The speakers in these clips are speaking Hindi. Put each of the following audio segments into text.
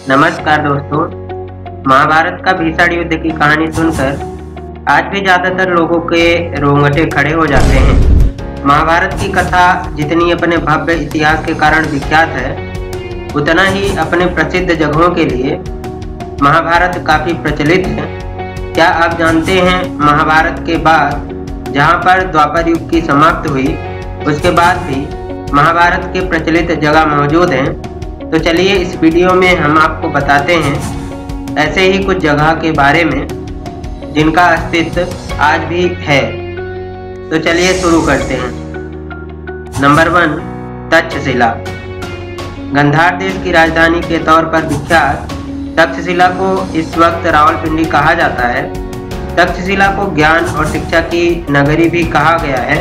नमस्कार दोस्तों। महाभारत का भीषण युद्ध की कहानी सुनकर आज भी ज्यादातर लोगों के रोंगटे खड़े हो जाते हैं। महाभारत की कथा जितनी अपने भव्य इतिहास के कारण विख्यात है, उतना ही अपने प्रसिद्ध जगहों के लिए महाभारत काफी प्रचलित है। क्या आप जानते हैं, महाभारत के बाद जहां पर द्वापर युग की समाप्ति हुई, उसके बाद भी महाभारत के प्रचलित जगह मौजूद हैं। तो चलिए इस वीडियो में हम आपको बताते हैं ऐसे ही कुछ जगह के बारे में जिनका अस्तित्व आज भी है। तो चलिए शुरू करते हैं। नंबर 1, तक्षशिला। गांधार देश की राजधानी के तौर पर विख्यात तक्षशिला को इस वक्त रावलपिंडी कहा जाता है। तक्षशिला को ज्ञान और शिक्षा की नगरी भी कहा गया है।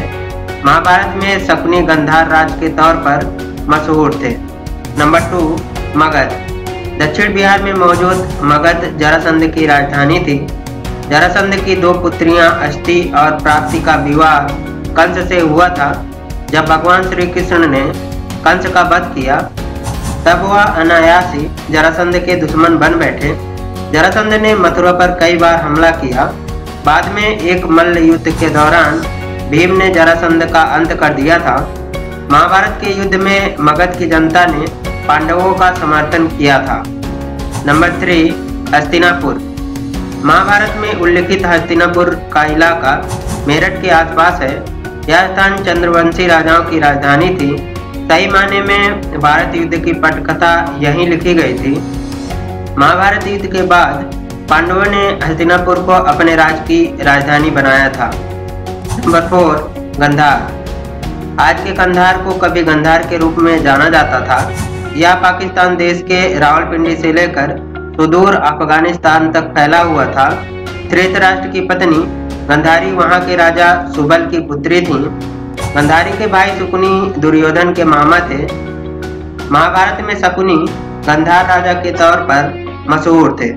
महाभारत में शकुनी गांधार राज के तौर पर मशहूर थे। नंबर 2, मगध। दक्षिण बिहार में मौजूद मगध जरासंध की राजधानी थी। जरासंध की 2 पुत्रियां अष्टि और प्राप्ति का विवाह कंस से हुआ था। जब भगवान श्री कृष्ण ने कंस का वध किया, तब वह अनायास ही जरासंध के दुश्मन बन बैठे। जरासंध ने मथुरा पर कई बार हमला किया। बाद में एक मल्ल युद्ध के दौरान भीम ने जरासंध का अंत कर दिया था। महाभारत के युद्ध में मगध की जनता ने पांडवों का समर्थन किया था। नंबर 3, हस्तिनापुर। महाभारत में उल्लिखित हस्तिनापुर का इलाका मेरठ के आसपास है। यह स्थान चंद्रवंशी राजाओं की राजधानी थी। सही मायने में भारत युद्ध की पटकथा यहीं लिखी गई थी। महाभारत युद्ध के बाद पांडवों ने हस्तिनापुर को अपने राज्य की राजधानी बनाया था। नंबर 4, गांधार। आज के कंधार को कभी गांधार के रूप में जाना जाता था। यह पाकिस्तान देश के रावलपिंडी से लेकर सुदूर अफगानिस्तान तक फैला हुआ था। धृतराष्ट्र की पत्नी गांधारी वहां के राजा सुबल की पुत्री थी। गांधारी के भाई शकुनी दुर्योधन के मामा थे। महाभारत में शकुनी गांधार राजा के तौर पर मशहूर थे।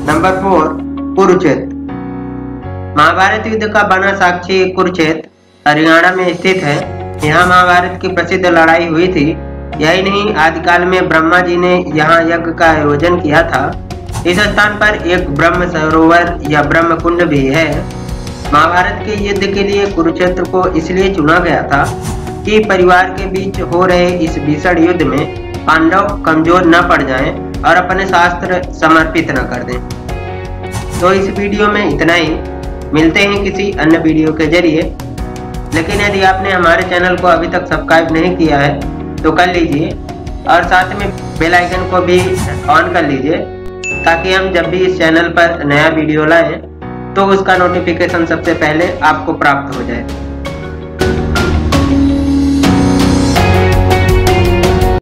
नंबर 4, कुरुक्षेत्र। महाभारत युद्ध का बना साक्षी कुरुक्षेत्र हरियाणा में स्थित है। यहाँ महाभारत की प्रसिद्ध लड़ाई हुई थी। यही नहीं, आदिकाल में ब्रह्मा जी ने यहाँ यज्ञ का आयोजन किया था। इस स्थान पर एक ब्रह्म सरोवर या ब्रह्म कुंड भी है। महाभारत के युद्ध के लिए कुरुक्षेत्र को इसलिए चुना गया था कि परिवार के बीच हो रहे इस भीषण युद्ध में पांडव कमजोर न पड़ जाएं और अपने शास्त्र समर्पित न कर दें। तो इस वीडियो में इतना ही। मिलते हैं किसी अन्य वीडियो के जरिए। लेकिन यदि आपने हमारे चैनल को अभी तक सब्सक्राइब नहीं किया है तो कर लीजिए और साथ में बेल आइकन को भी ऑन कर लीजिए, ताकि हम जब भी इस चैनल पर नया वीडियो लाएं तो उसका नोटिफिकेशन सबसे पहले आपको प्राप्त हो जाए।